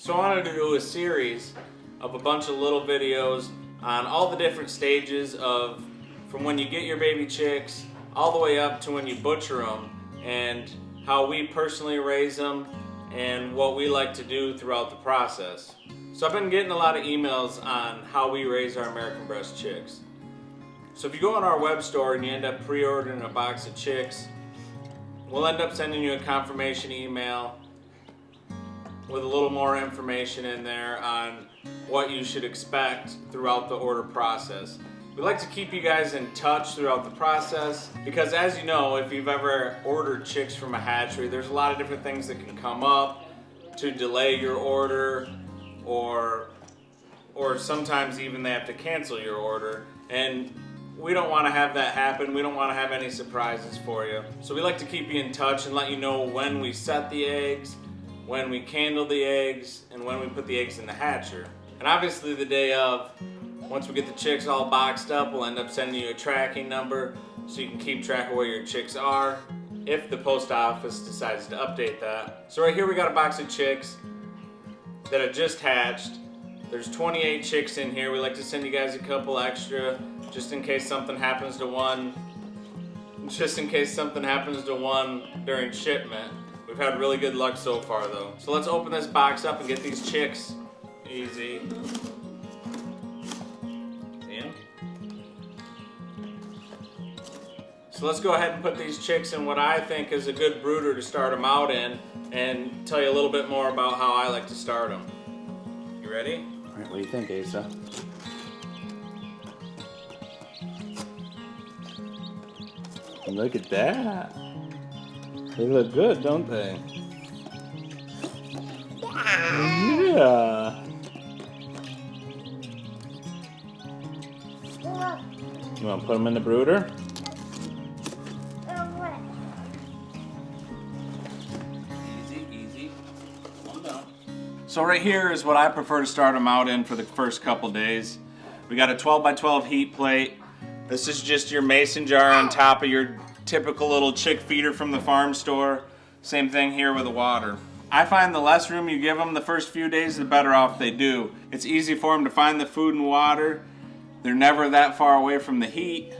So I wanted to do a series of a bunch of little videos on all the different stages of from when you get your baby chicks all the way up to when you butcher them, and how we personally raise them and what we like to do throughout the process. So I've been getting a lot of emails on how we raise our American Bresse chicks. So if you go on our web store and you end up pre-ordering a box of chicks, we'll end up sending you a confirmation email with a little more information in there on what you should expect throughout the order process. We like to keep you guys in touch throughout the process because, as you know, if you've ever ordered chicks from a hatchery, there's a lot of different things that can come up to delay your order, or sometimes even they have to cancel your order, and we don't want to have that happen. We don't want to have any surprises for you. So we like to keep you in touch and let you know when we set the eggs, when we candle the eggs, and when we put the eggs in the hatcher. And obviously the day of, once we get the chicks all boxed up, we'll end up sending you a tracking number so you can keep track of where your chicks are if the post office decides to update that. So right here we got a box of chicks that have just hatched. There's 28 chicks in here. We like to send you guys a couple extra just in case something happens to one. Just in case something happens to one during shipment. We've had really good luck so far though. So let's open this box up and get these chicks. Easy. See 'em? So let's go ahead and put these chicks in what I think is a good brooder to start them out in, and tell you a little bit more about how I like to start them. You ready? All right, what do you think, Asa? Look at that. They look good, don't they? Yeah. You want to put them in the brooder? Easy, easy. Calm down. So right here is what I prefer to start them out in for the first couple days. We got a 12 by 12 heat plate. This is just your mason jar on top of your typical little chick feeder from the farm store. Same thing here with the water. I find the less room you give them the first few days, the better off they do. It's easy for them to find the food and water. They're never that far away from the heat.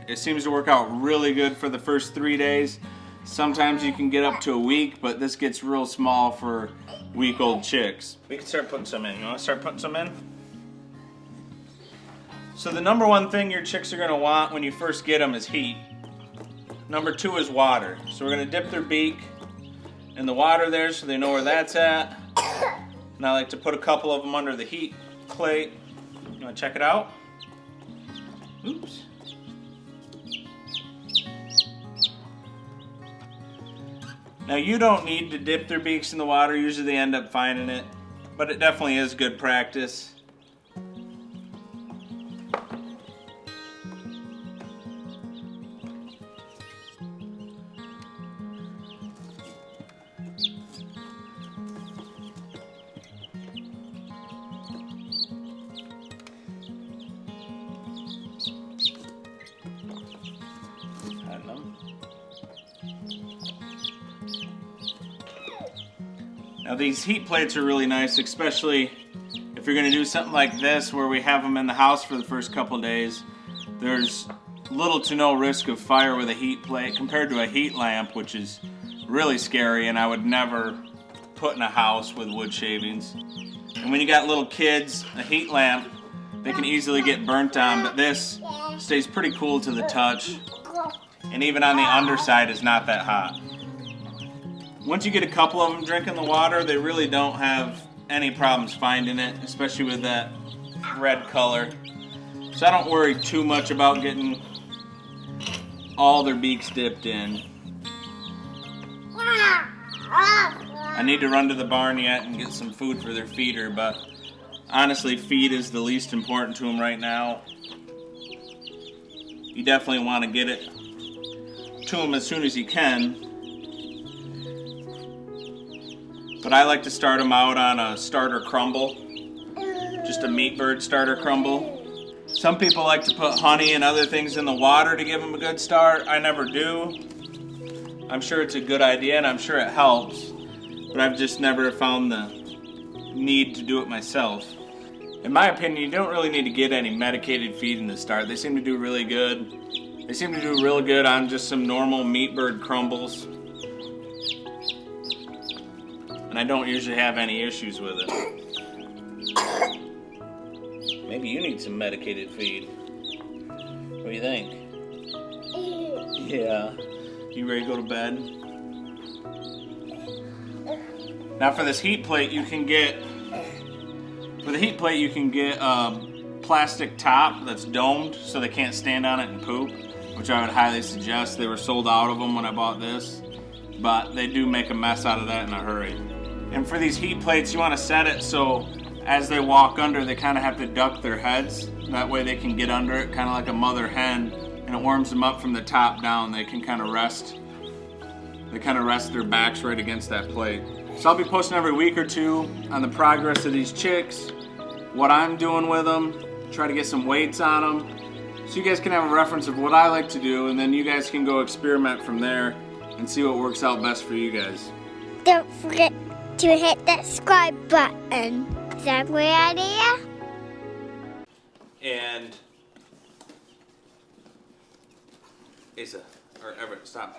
It seems to work out really good for the first 3 days. Sometimes you can get up to a week, but this gets real small for week-old chicks. We can start putting some in. You want to start putting some in? So the number one thing your chicks are going to want when you first get them is heat. Number two is water. So we're going to dip their beak in the water there so they know where that's at. And I like to put a couple of them under the heat plate. You want to check it out? Oops. Now you don't need to dip their beaks in the water. Usually they end up finding it. But it definitely is good practice. Now these heat plates are really nice, especially if you're going to do something like this where we have them in the house for the first couple days. There's little to no risk of fire with a heat plate compared to a heat lamp, which is really scary and I would never put in a house with wood shavings. And when you got little kids, a heat lamp, they can easily get burnt on, but this stays pretty cool to the touch, and even on the underside is not that hot. Once you get a couple of them drinking the water, they really don't have any problems finding it, especially with that red color. So I don't worry too much about getting all their beaks dipped in. I need to run to the barn yet and get some food for their feeder, but honestly, feed is the least important to them right now. You definitely want to get it to them as soon as you can. But I like to start them out on a starter crumble, just a meat bird starter crumble. Some people like to put honey and other things in the water to give them a good start. I never do. I'm sure it's a good idea and I'm sure it helps, but I've just never found the need to do it myself. In my opinion, you don't really need to get any medicated feed in the start. They seem to do really good. They seem to do real good on just some normal meat bird crumbles. And I don't usually have any issues with it. Maybe you need some medicated feed. What do you think? Yeah. You ready to go to bed? Now for this heat plate, you can get a plastic top that's domed so they can't stand on it and poop, which I would highly suggest. They were sold out of them when I bought this, but they do make a mess out of that in a hurry. And for these heat plates, you want to set it so as they walk under, they kind of have to duck their heads. That way they can get under it, kind of like a mother hen, and it warms them up from the top down. They can kind of rest. They kind of rest their backs right against that plate. So I'll be posting every week or two on the progress of these chicks, what I'm doing with them, try to get some weights on them, so you guys can have a reference of what I like to do, and then you guys can go experiment from there and see what works out best for you guys. Don't forget to hit that subscribe button. Is that a great idea? And Asa, or Everett, stop.